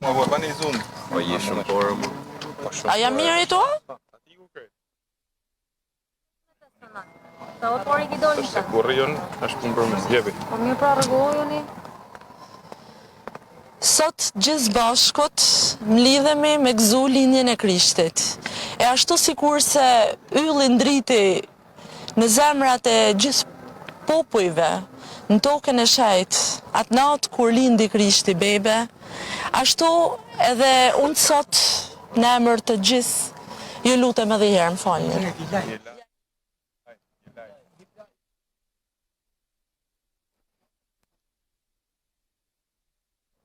Ma po bani zoom. Po je shumë porë mu. A jam mirë i to? Ati ku kërë? Sa o pari ki doli Se kurrion është punë për më jepi. Po mirë pra rregojuni. Sot gjithë bashkët mlidhemi me gëzu linjën e Krishtit. E ashtu sikur se ylli ndriti në zemrat e gjithë popujve, në tokën e shajt, atë natë kur lindi Krishti bebe, ashtu edhe unë sot në emër të gjithë ju lutem edhe herë më falni.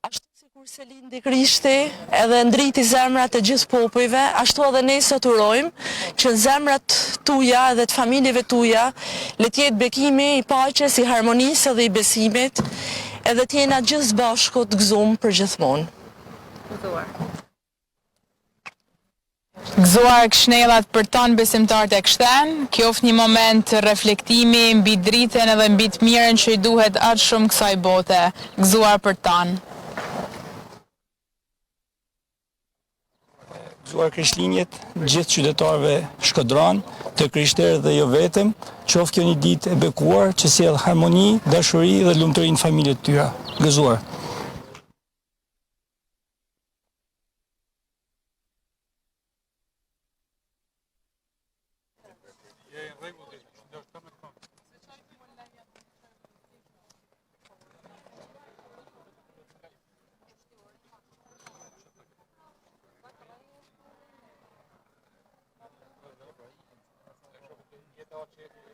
Ashtu sikur se lindi Krishti edhe ndriti zemrat e gjithë popujve, ashtu edhe ne sot urojmë që zemrat tuja edhe të familjeve tuja le të jetë bekimi i paqes, i harmonisë dhe i besimit, edhe të jena gjithë bashkët gëzuar për gjithmonë. Gëzuar këshnellat për tonë besimtarët e kështen, kjo është një moment reflektimi mbi dritën edhe mbi të mirën që i duhet aq shumë kësaj bote. Gëzuar për tonë. Gëzuar Krishtlindjet, gjithë qytetarëve Shkodran, të krishterë dhe jo vetëm, qoftë kjo një ditë e bekuar që sjell harmoni, dashuri dhe lumturi në familjet tyra. Gëzuar.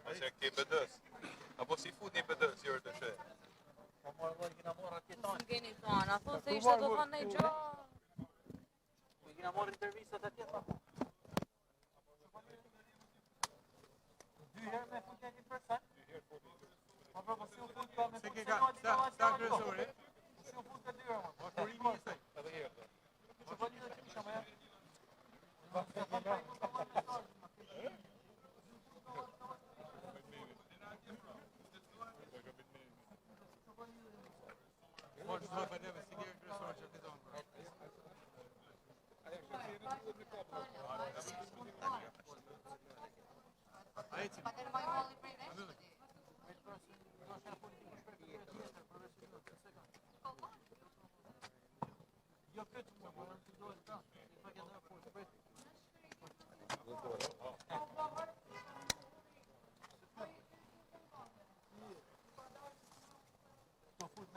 Ase ke bedës. Apo si fut një bedës jërë të shë. S'keni thonë, a thonë se ishte do thonë ndaj gjë. Kena marrë intervistat atje pa. Dy herë me futja një person. Po si u fut me se ke sa kryesore. Si u fut të dy herë. Po turimi i saj. Edhe herë. Po po lidhet kisha më.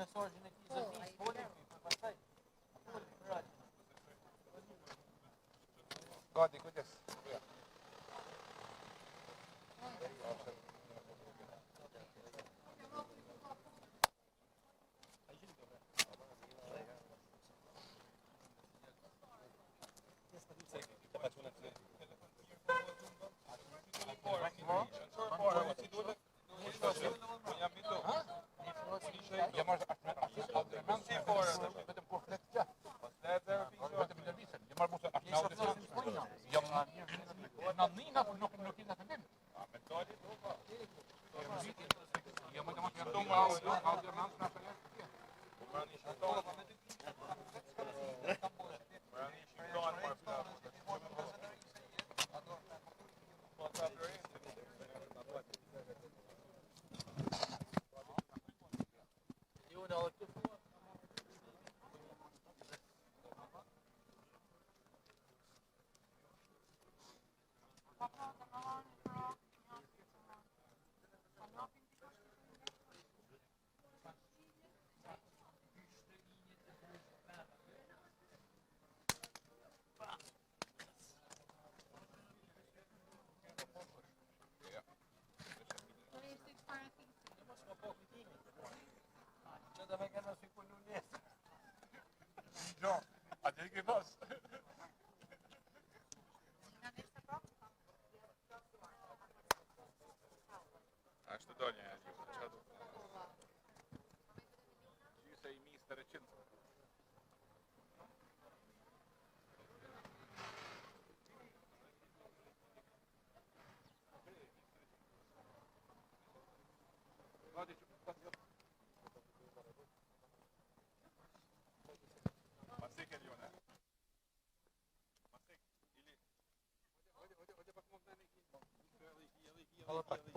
Mesazhin e tij zëvendës, foli, pastaj. Gati, kujdes.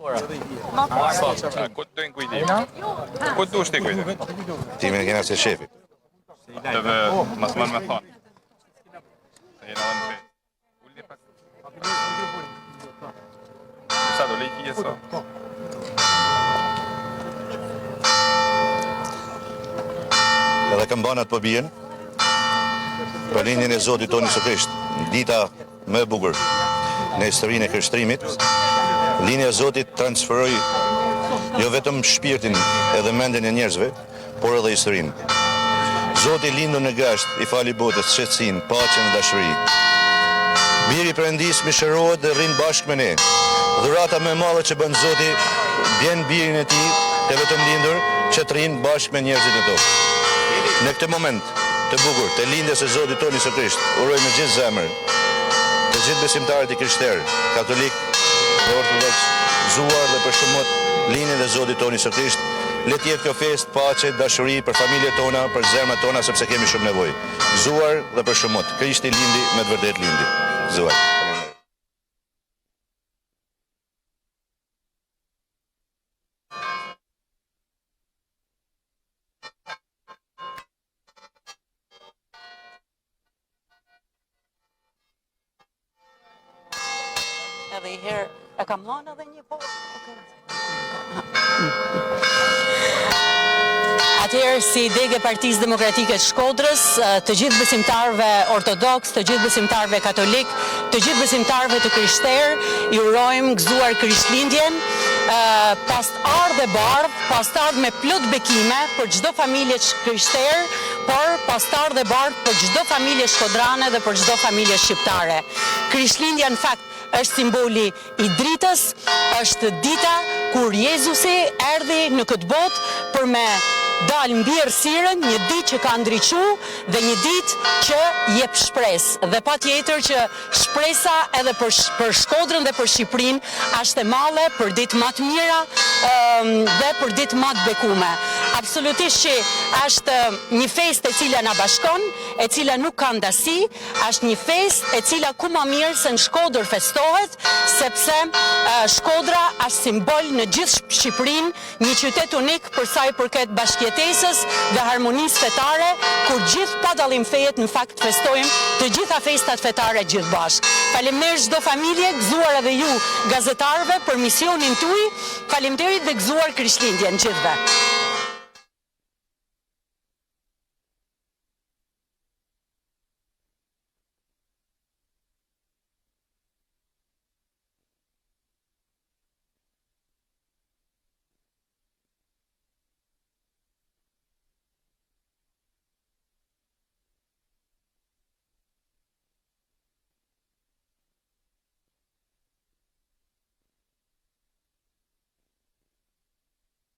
Ku të dojnë kujti? Ku të dush ti kujti? Ti me kena se shefi. Edhe mas man me thonë. Se jena dhe në fejt. Ullë pak. Sa do lejki e sa? Edhe këmbanat po bien për linjën e Zotit tonë Jezu Krisht, dita më e bukur në historinë e krishterimit. Linja e Zotit transferoi jo vetëm shpirtin edhe mendjen e njerëzve, por edhe historinë. Zoti lindur në grasht i fali botës qetësinë, paqen dhe dashuri. Biri i Perëndis mishërohet dhe rrin bashkë me ne. Dhurata më e madhe që bën Zoti bjen birin e tij të vetëm lindur që të rrin bashkë me njerëzit e tokë. Në këtë moment të bukur të lindjes së Zotit tonë Jezu Krisht, uroj me gjithë zemër të gjithë besimtarët i krishterë, katolik dhe ortodoks, gëzuar dhe përshëmot lindjen e Zotit tonë Jezu Krisht. Le të jetë kjo festë paqe, dashuri për familjet tona, për zemrat tona, sepse kemi shumë nevojë. Gëzuar dhe përshëmot. Krishti lindi, me të vërtet lindi. Gëzuar. Edhe i herë e kam lanë edhe një po. Atëherë, si degë e Partisë Demokratike të Shkodrës, të gjithë besimtarëve ortodoks, të gjithë besimtarëve katolik, të gjithë besimtarëve të krishterë, i urojmë gëzuar Krishtlindjen, pastar dhe bardh, pastar me plot bekime për çdo familje krishterë, por pastar dhe bardh për çdo familje shkodrane dhe për çdo familje shqiptare. Krishtlindja në fakt është simboli i dritës, është dita kur Jezusi erdhi në këtë botë për me dalë mbi errësirën, një ditë që ka ndriçu dhe një ditë që jep shpresë. Dhe patjetër që shpresa edhe për Shkodrën dhe për Shqipërinë është e madhe për ditë më të mira dhe për ditë më të bekume. Absolutisht që është një festë e cila na bashkon, e cila nuk ka ndasi, është një festë e cila ku më mirë se në Shkodër festohet, sepse Shkodra është simbol në gjithë Shqipërinë, një qytet unik për sa i përket bashkëjetesës dhe harmonisë fetare, kur gjithë pa dallim fejet në fakt festojmë të gjitha festat fetare gjithë bashkë. Faleminderit çdo familje, gëzuar edhe ju gazetarëve për misionin tuaj. Faleminderit dhe gëzuar Krishtlindjen gjithëve.